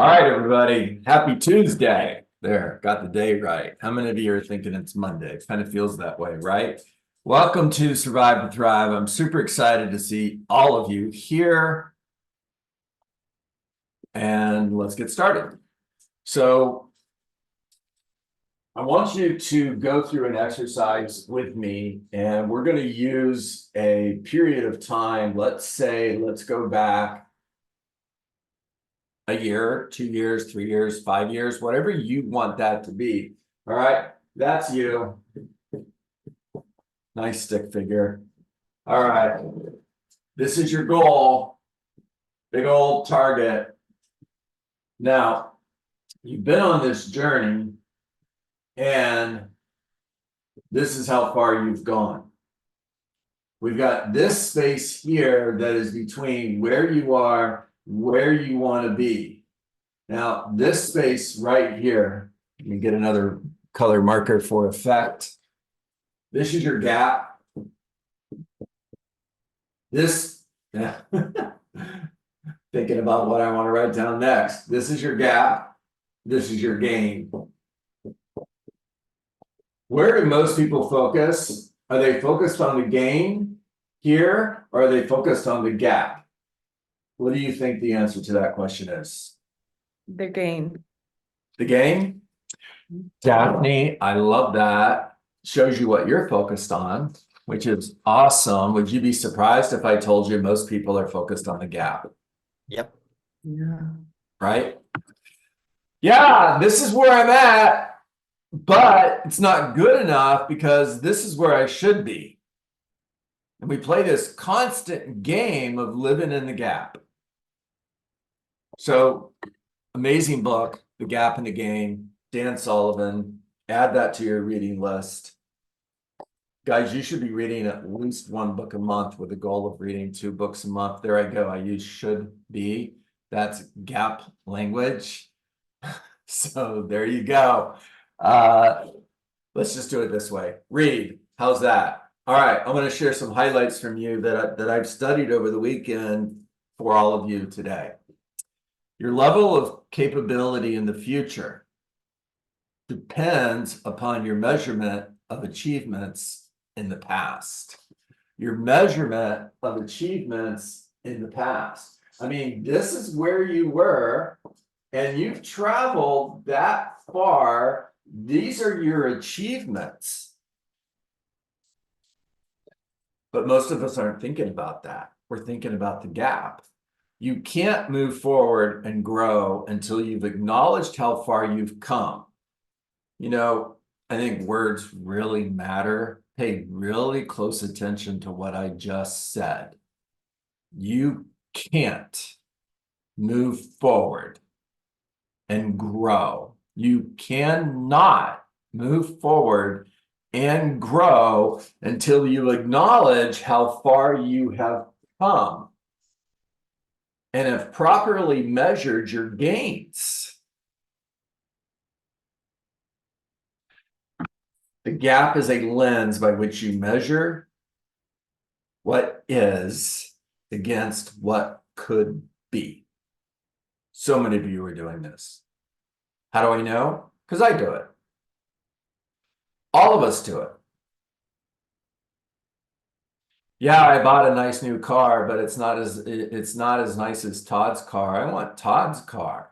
All right, everybody. Happy Tuesday. There, got the day right. How many of you are thinking it's Monday? It kind of feels that way, right? Welcome to Survive to Thrive. I'm super excited to see all of you here. And let's get started. So I want you to go through an exercise with me, and we're going to use a period of time. Let's go back a year, 2 years, 3 years, 5 years, whatever you want that to be. All right, that's you. Nice stick figure. All right, this is your goal, big old target. Now, you've been on this journey, and this is how far you've gone. We've got this space here that is between where you are, where you want to be. Now, this space right here, let me get another color marker for effect. This is your gap. This, yeah. Thinking about what I want to write down next. This is your gap. This is your gain. Where do most people focus? Are they focused on the gain here, or are they focused on the gap? What do you think the answer to that question is? The gain. The gain? Daphne, I love that. Shows you what you're focused on, which is awesome. Would you be surprised if I told you most people are focused on the gap? Yep. Yeah. Right? Yeah, this is where I'm at, but it's not good enough because this is where I should be. And we play this constant game of living in the gap. So, amazing book, The Gap and the Gain, Dan Sullivan. Add that to your reading list. Guys, you should be reading at least one book a month with a goal of reading 2 books a month. There I go. I use should be. That's gap language. So there you go. Let's just do it this way. Read. How's that? All right. I'm going to share some highlights from you that I've studied over the weekend for all of you today. Your level of capability in the future depends upon your measurement of achievements in the past. Your measurement of achievements in the past. I mean, this is where you were, and you've traveled that far. These are your achievements. But most of us aren't thinking about that. We're thinking about the gap. You can't move forward and grow until you've acknowledged how far you've come. You know, I think words really matter. Pay really close attention to what I just said. You can't move forward and grow. You cannot move forward and grow until you acknowledge how far you have come and have properly measured your gains. The gap is a lens by which you measure what is against what could be. So many of you are doing this. How do I know? Because I do it. All of us do it. Yeah, I bought a nice new car, but it's not as nice as Todd's car. I want Todd's car.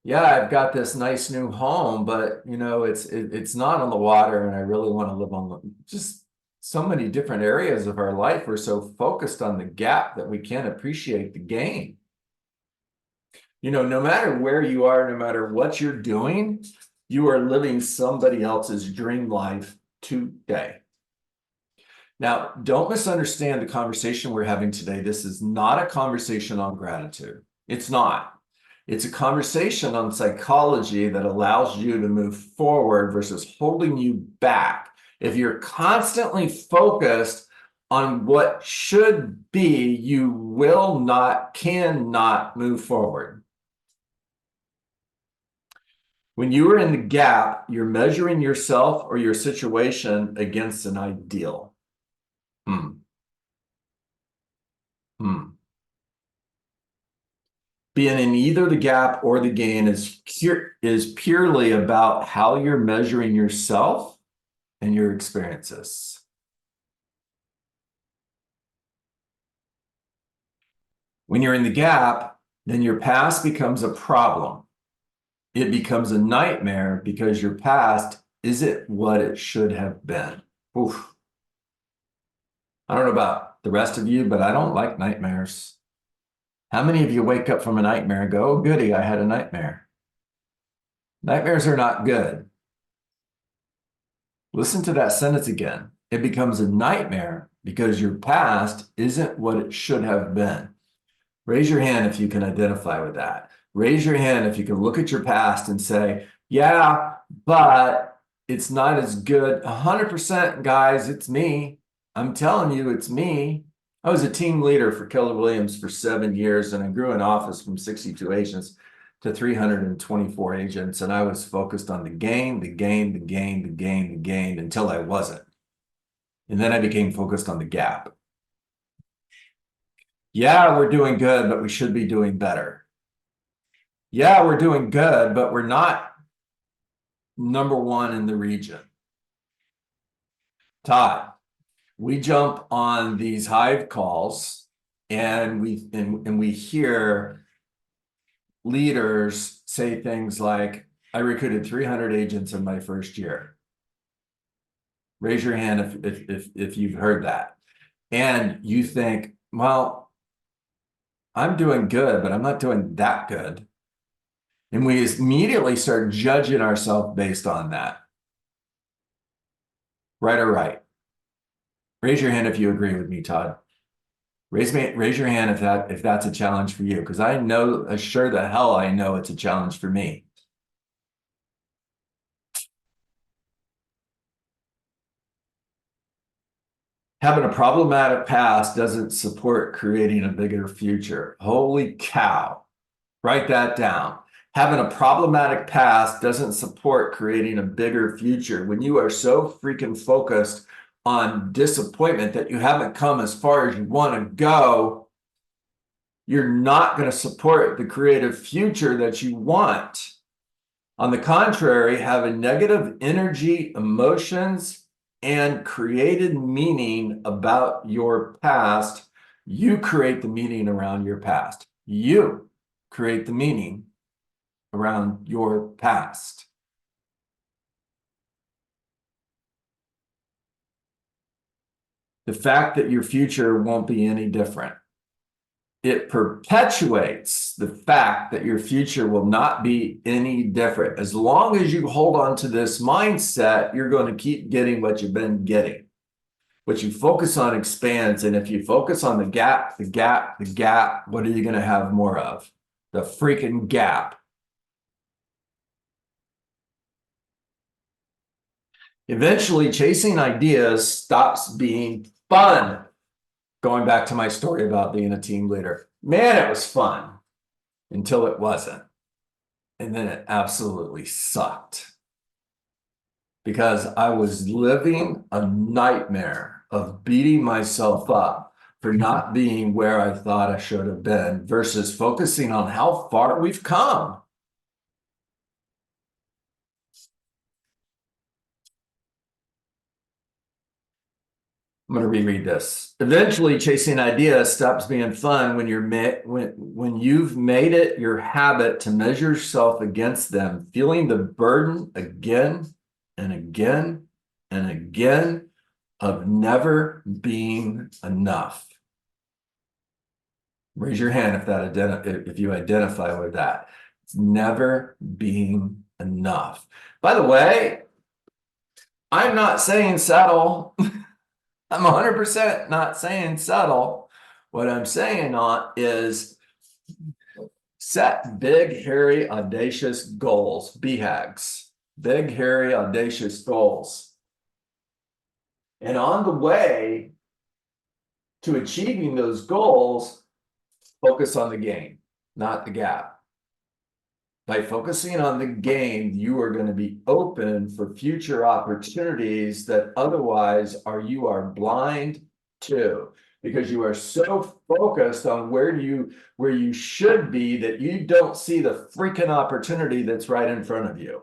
Yeah, I've got this nice new home, but you know, it's not on the water, and I really want to live on the just so many different areas of our life. We're so focused on the gap that we can't appreciate the gain. You know, no matter where you are, no matter what you're doing, you are living somebody else's dream life today. Now, don't misunderstand the conversation we're having today. This is not a conversation on gratitude. It's not. It's a conversation on psychology that allows you to move forward versus holding you back. If you're constantly focused on what should be, you will not, cannot move forward. When you are in the gap, you're measuring yourself or your situation against an ideal. Being in either the gap or the gain is purely about how you're measuring yourself and your experiences. When you're in the gap, then your past becomes a problem. It becomes a nightmare because your past isn't what it should have been. Oof. I don't know about the rest of you, but I don't like nightmares. How many of you wake up from a nightmare and go, oh, goody, I had a nightmare? Nightmares are not good. Listen to that sentence again. It becomes a nightmare because your past isn't what it should have been. Raise your hand if you can identify with that. Raise your hand if you can look at your past and say, yeah, but it's not as good. 100%, guys, it's me. I'm telling you, it's me. I was a team leader for Keller Williams for 7 years, and I grew an office from 62 agents to 324 agents, and I was focused on the gain until I wasn't. And then I became focused on the gap. Yeah, we're doing good, but we should be doing better. Yeah, we're doing good, but we're not number one in the region. Todd, we jump on these Hive calls and we hear leaders say things like, I recruited 300 agents in my first year. Raise your hand if you've heard that. And you think, well, I'm doing good, but I'm not doing that good. And we immediately start judging ourselves based on that. Right or right? Raise your hand if you agree with me, Todd. Raise your hand if that's a challenge for you, because I know, sure the hell I know it's a challenge for me. Having a problematic past doesn't support creating a bigger future. Holy cow. Write that down. Having a problematic past doesn't support creating a bigger future. When you are so freaking focused on disappointment that you haven't come as far as you want to go, you're not going to support the creative future that you want. On the contrary, having negative energy, emotions, and created meaning about your past, you create the meaning around your past. You create the meaning around your past. The fact that your future won't be any different. It perpetuates the fact that your future will not be any different. As long as you hold on to this mindset, you're going to keep getting what you've been getting. What you focus on expands. And if you focus on the gap, what are you going to have more of? The freaking gap. Eventually, chasing ideas stops being fun. Going back to my story about being a team leader. Man, it was fun until it wasn't. And then it absolutely sucked. Because I was living a nightmare of beating myself up for not being where I thought I should have been versus focusing on how far we've come. I'm going to reread this. Eventually, chasing ideas stops being fun when when you've made it your habit to measure yourself against them, feeling the burden again and again and again of never being enough. Raise your hand if you identify with that. It's never being enough. By the way, I'm not saying settle. I'm 100% not saying settle. What I'm saying is set big, hairy, audacious goals, BHAGs, big, hairy, audacious goals. And on the way to achieving those goals, focus on the gain, not the gap. By focusing on the gain, you are going to be open for future opportunities that otherwise you are blind to, because you are so focused on where you should be, that you don't see the freaking opportunity that's right in front of you.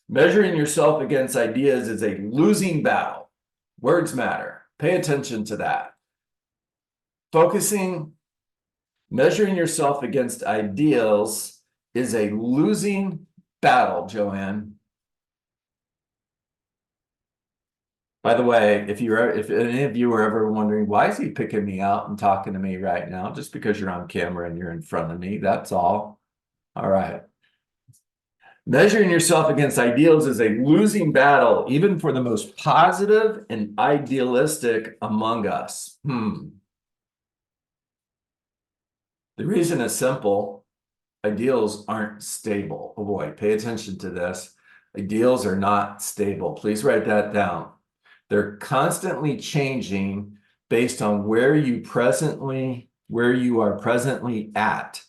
Measuring yourself against ideas is a losing battle. Words matter. Pay attention to that. Measuring yourself against ideals is a losing battle, Joanne. By the way, if any of you are ever wondering, why is he picking me out and talking to me right now? Just because you're on camera and you're in front of me, that's all. All right. Measuring yourself against ideals is a losing battle, even for the most positive and idealistic among us. The reason is simple. Ideals aren't stable. Oh boy, pay attention to this. Ideals are not stable. Please write that down. They're constantly changing based on where you are presently at.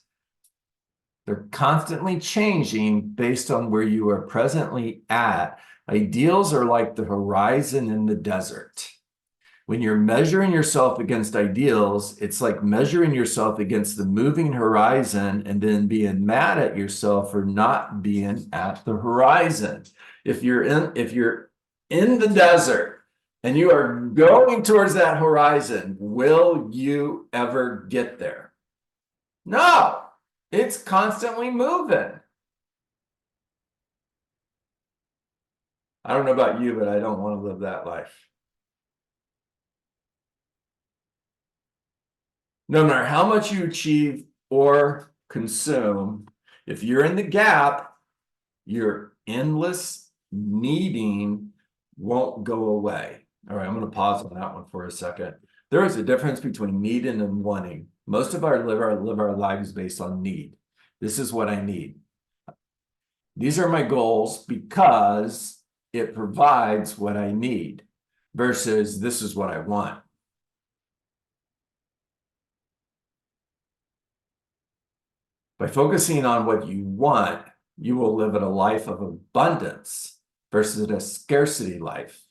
They're constantly changing based on where you are presently at. Ideals are like the horizon in the desert. When you're measuring yourself against ideals, it's like measuring yourself against the moving horizon and then being mad at yourself for not being at the horizon. If you're in the desert and you are going towards that horizon, will you ever get there? No. It's constantly moving. I don't know about you, but I don't want to live that life. No matter how much you achieve or consume, if you're in the gap, your endless needing won't go away. All right, I'm going to pause on that one for a second. There is a difference between needing and wanting. Most of our live our lives based on need. This is what I need. These are my goals because it provides what I need versus this is what I want. By focusing on what you want, you will live in a life of abundance versus a scarcity life.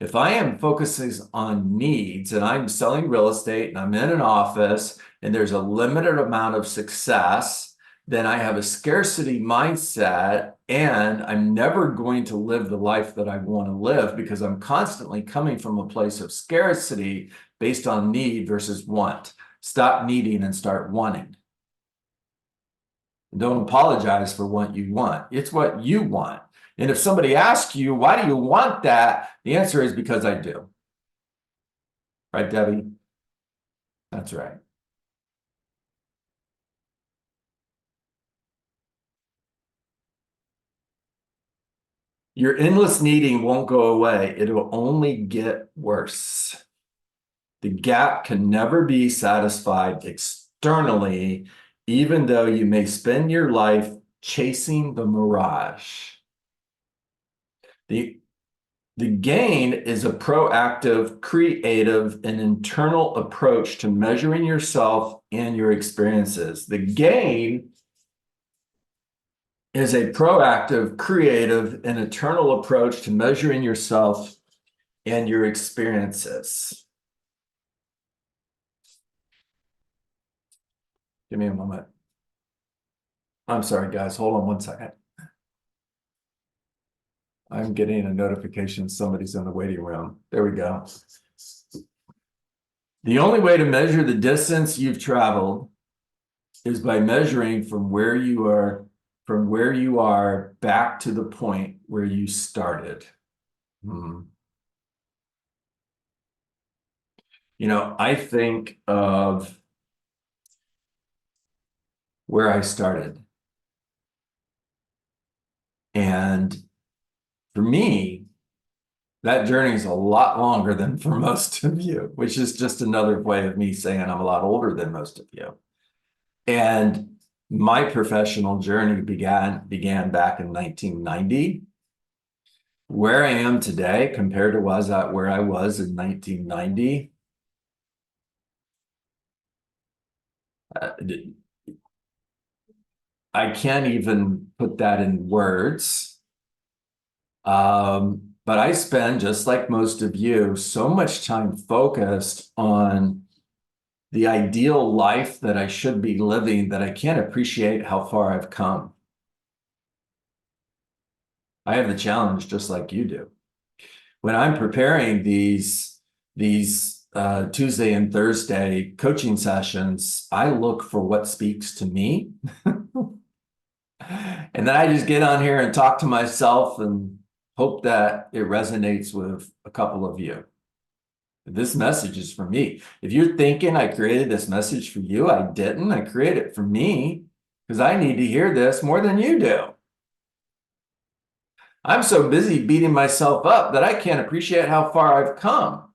If I am focusing on needs and I'm selling real estate and I'm in an office and there's a limited amount of success, then I have a scarcity mindset and I'm never going to live the life that I want to live because I'm constantly coming from a place of scarcity based on need versus want. Stop needing and start wanting. Don't apologize for what you want. It's what you want. And if somebody asks you, why do you want that? The answer is because I do. Right, Debbie? That's right. Your endless needing won't go away. It will only get worse. The gap can never be satisfied externally, even though you may spend your life chasing the mirage. The gain is a proactive, creative, and internal approach to measuring yourself and your experiences. The gain is a proactive, creative, and internal approach to measuring yourself and your experiences. Give me a moment. I'm sorry, guys. Hold on one second. I'm getting a notification somebody's in the waiting room. There we go. The only way to measure the distance you've traveled is by measuring from where you are back to the point where you started. You know, I think of where I started. And for me, that journey is a lot longer than for most of you, which is just another way of me saying I'm a lot older than most of you. And my professional journey began back in 1990. Where I am today compared to where I was in 1990, I can't even put that in words. But I spend, just like most of you, so much time focused on the ideal life that I should be living that I can't appreciate how far I've come. I have the challenge just like you do. When I'm preparing these Tuesday and Thursday coaching sessions, I look for what speaks to me. And then I just get on here and talk to myself and hope that it resonates with a couple of you. This message is for me. If you're thinking I created this message for you, I didn't. I created it for me because I need to hear this more than you do. I'm so busy beating myself up that I can't appreciate how far I've come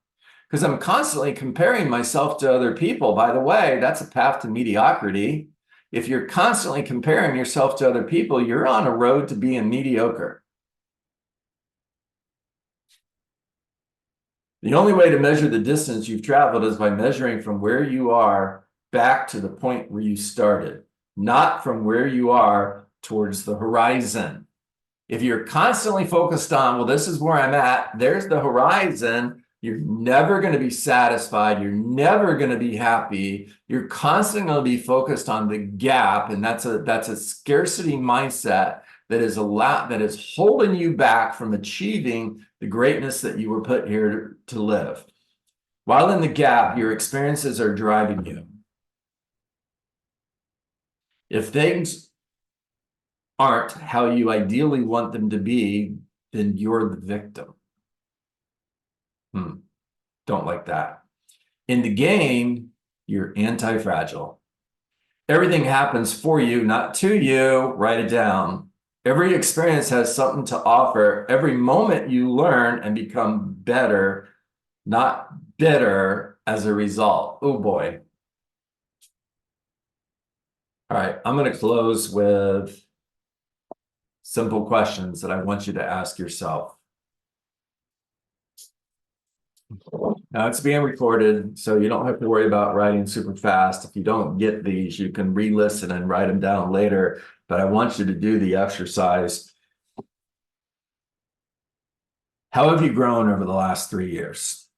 because I'm constantly comparing myself to other people. By the way, that's a path to mediocrity. If you're constantly comparing yourself to other people, you're on a road to being mediocre. The only way to measure the distance you've traveled is by measuring from where you are back to the point where you started, not from where you are towards the horizon. If you're constantly focused on, well, this is where I'm at, there's the horizon, you're never going to be satisfied. You're never going to be happy. You're constantly going to be focused on the gap. And that's a scarcity mindset that is holding you back from achieving the greatness that you were put here to live. While in the gap, your experiences are driving you. If things aren't how you ideally want them to be, then you're the victim. Don't like that. In the game, you're anti-fragile. Everything happens for you, not to you. Write it down. Every experience has something to offer. Every moment you learn and become better, not bitter as a result. Oh boy. All right, I'm going to close with simple questions that I want you to ask yourself. Now it's being recorded, so you don't have to worry about writing super fast. If you don't get these, you can re-listen and write them down later. But I want you to do the exercise. How have you grown over the last 3 years?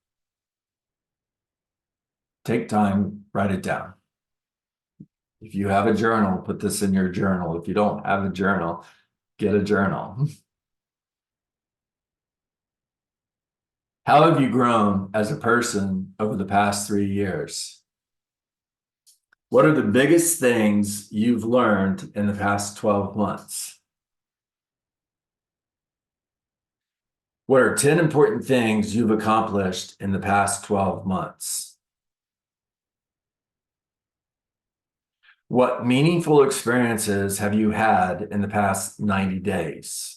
Take time, write it down. If you have a journal, put this in your journal. If you don't have a journal, get a journal. How have you grown as a person over the past 3 years? What are the biggest things you've learned in the past 12 months? What are 10 important things you've accomplished in the past 12 months? What meaningful experiences have you had in the past 90 days?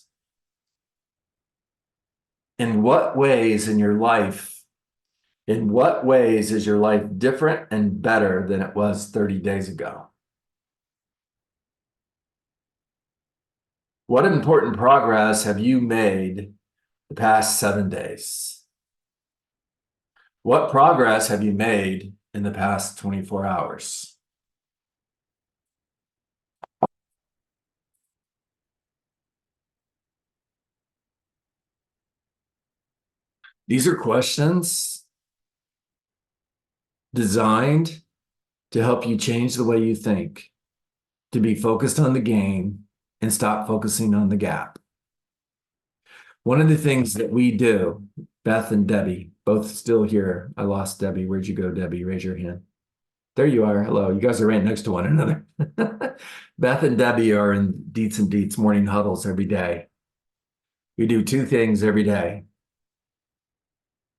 In what ways is your life different and better than it was 30 days ago? What important progress have you made the past 7 days? What progress have you made in the past 24 hours? These are questions designed to help you change the way you think, to be focused on the game and stop focusing on the gap. One of the things that we do, Beth and Debbie, both still here. I lost Debbie. Where'd you go, Debbie? Raise your hand. There you are. Hello. You guys are right next to one another. Beth and Debbie are in Deets and Deets morning huddles every day. We do 2 things every day.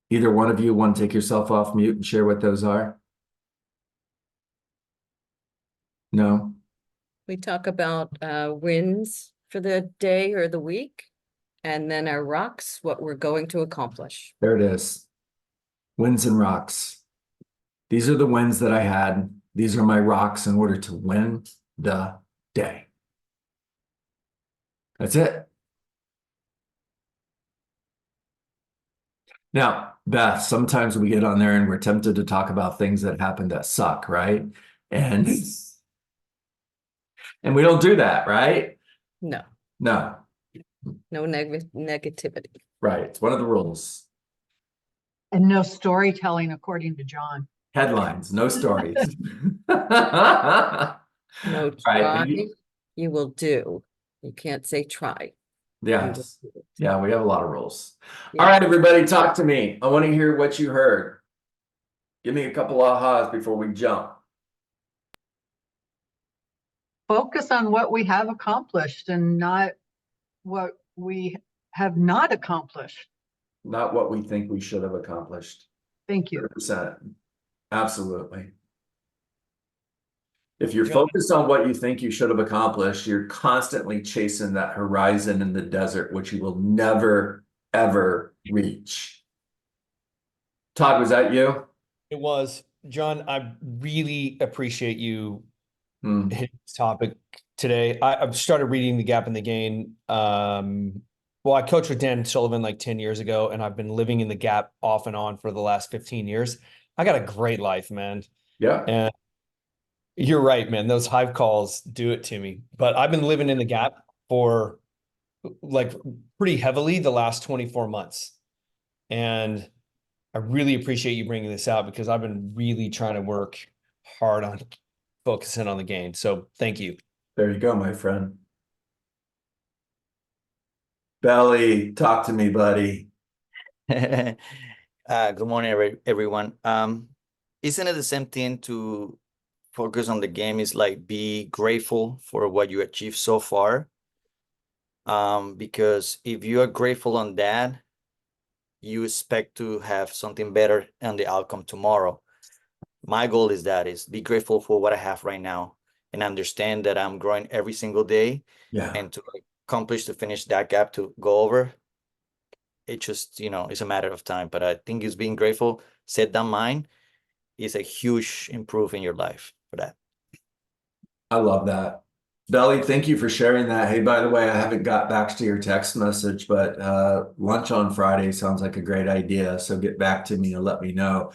Either one of you want to take yourself off mute and share what those are? No? We talk about wins for the day or the week, and then our rocks, what we're going to accomplish. There it is. Wins and rocks. These are the wins that I had. These are my rocks in order to win the day. That's it. Now, Beth, sometimes we get on there and we're tempted to talk about things that happen that suck, right? And we don't do that, right? No, No. no negativity. Right. It's one of the rules. And no storytelling, according to John. Headlines, no stories. No Right. try, you will do. You can't say try. You will Yes. do it. Yeah, we have a lot of rules. Yeah. All right, everybody, talk to me. I want to hear what you heard. Give me a couple ahas before we jump. Focus on what we have accomplished and not what we have not accomplished. Not what we think we should have accomplished. Thank you. 100%. Absolutely. If you're John, focused on what you think you should have accomplished, you're constantly chasing that horizon in the desert, which you will never, ever reach. Todd, was that you? it was. John, I really appreciate you Hmm. hitting this topic today. I've started reading The Gap in the Gain. Well, I coached with Dan Sullivan like 10 years ago, and I've been living in the Gap off and on for the last 15 years. I got a great life, man. Yeah. And you're right, man. Those hive calls do it to me. But I've been living in the Gap for like pretty heavily the last 24 months. And I really appreciate you bringing this out because I've been really trying to work hard on focusing on the gain. So thank you. There you go, my friend. Belly, talk to me, buddy. Good morning, everyone. Isn't it the same thing to focus on the game is like be grateful for what you achieved so far? Because if you are grateful on that, you expect to have something better on the outcome tomorrow. My goal is be grateful for what I have right now and understand that I'm growing every single day. Yeah. And to accomplish to finish that gap to go over, it just, it's a matter of time. But I think it's being grateful, set that mind is a huge improve in your life for that. I love that. Belly, thank you for sharing that. Hey, by the way, I haven't got back to your text message, but lunch on Friday sounds like a great idea. So get back to me and let me know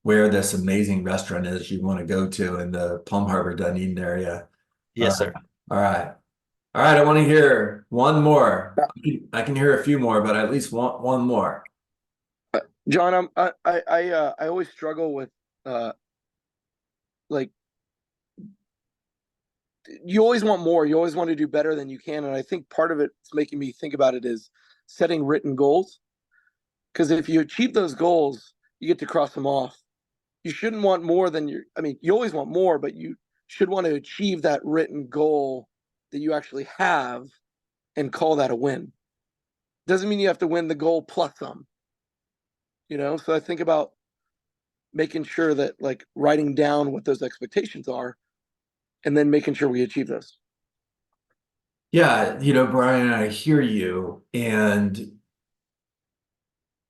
where this amazing restaurant is you want to go to in the Palm Harbor, Dunedin area. Yes, sir. All right. All right. I want to hear one more. I can hear a few more, but I at least want one more. John, I always struggle with like you always want more. You always want to do better than you can, and I think part of it's making me think about it is setting written goals. Because if you achieve those goals, you get to cross them off. You shouldn't want more than you always want more, but you should want to achieve that written goal that you actually have and call that a win. Doesn't mean you have to win the goal plus some. So I think about making sure that like writing down what those expectations are and then making sure we achieve those. Yeah, Brian, I hear you, and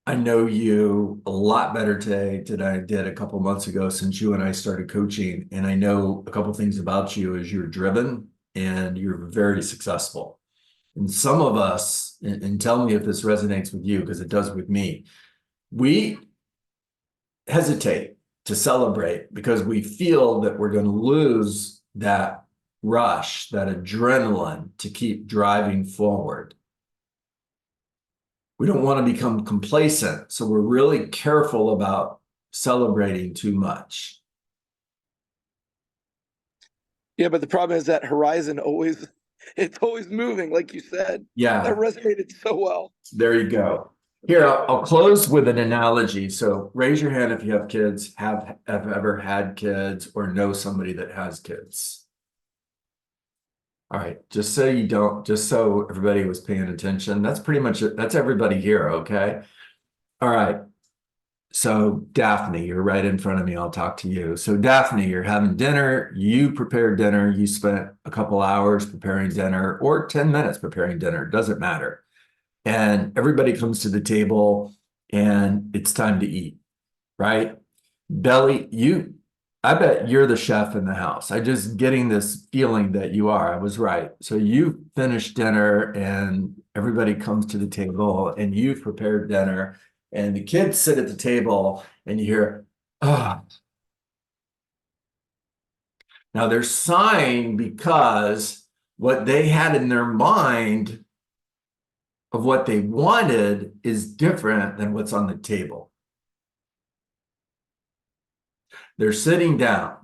I know you a lot better today than I did a couple months ago since you and I started coaching. And I know a couple things about you is you're driven and you're very successful. And some of us, and tell me if this resonates with you, because it does with me, we hesitate to celebrate because we feel that we're going to lose that rush, that adrenaline to keep driving forward. We don't want to become complacent, so we're really careful about celebrating too much. Yeah, but the problem is that horizon it's always moving, like you said. Yeah. That resonated so well. There you go. Here, I'll close with an analogy. So raise your hand if you have kids, have ever had kids, or know somebody that has kids. All right, just so you don't, just so everybody was paying attention. That's pretty much it. That's everybody here, okay? All right. So Daphne, you're right in front of me. I'll talk to you. So Daphne, you're having dinner. You prepared dinner. You spent a couple hours preparing dinner or 10 minutes preparing dinner. Doesn't matter. And everybody comes to the table and it's time to eat, right? Belly, I bet you're the chef in the house. I just getting this feeling that you are. I was right. So you finished dinner and everybody comes to the table and you've prepared dinner and the kids sit at the table and you hear, ah. Now they're sighing because what they had in their mind of what they wanted is different than what's on the table. They're sitting down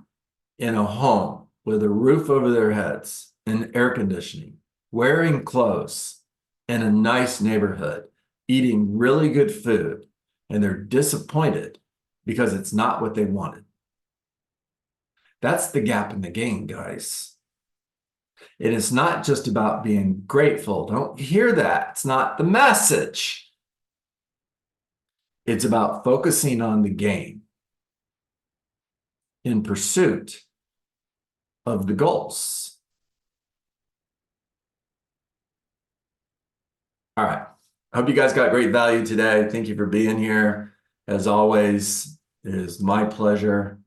in a home with a roof over their heads and air conditioning, wearing clothes in a nice neighborhood, eating really good food, and they're disappointed because it's not what they wanted. That's the gap in the gain, guys. And it's not just about being grateful. Don't hear that. It's not the message. It's about focusing on the gain in pursuit of the goals. All right. I hope you guys got great value today. Thank you for being here. As always, it is my pleasure.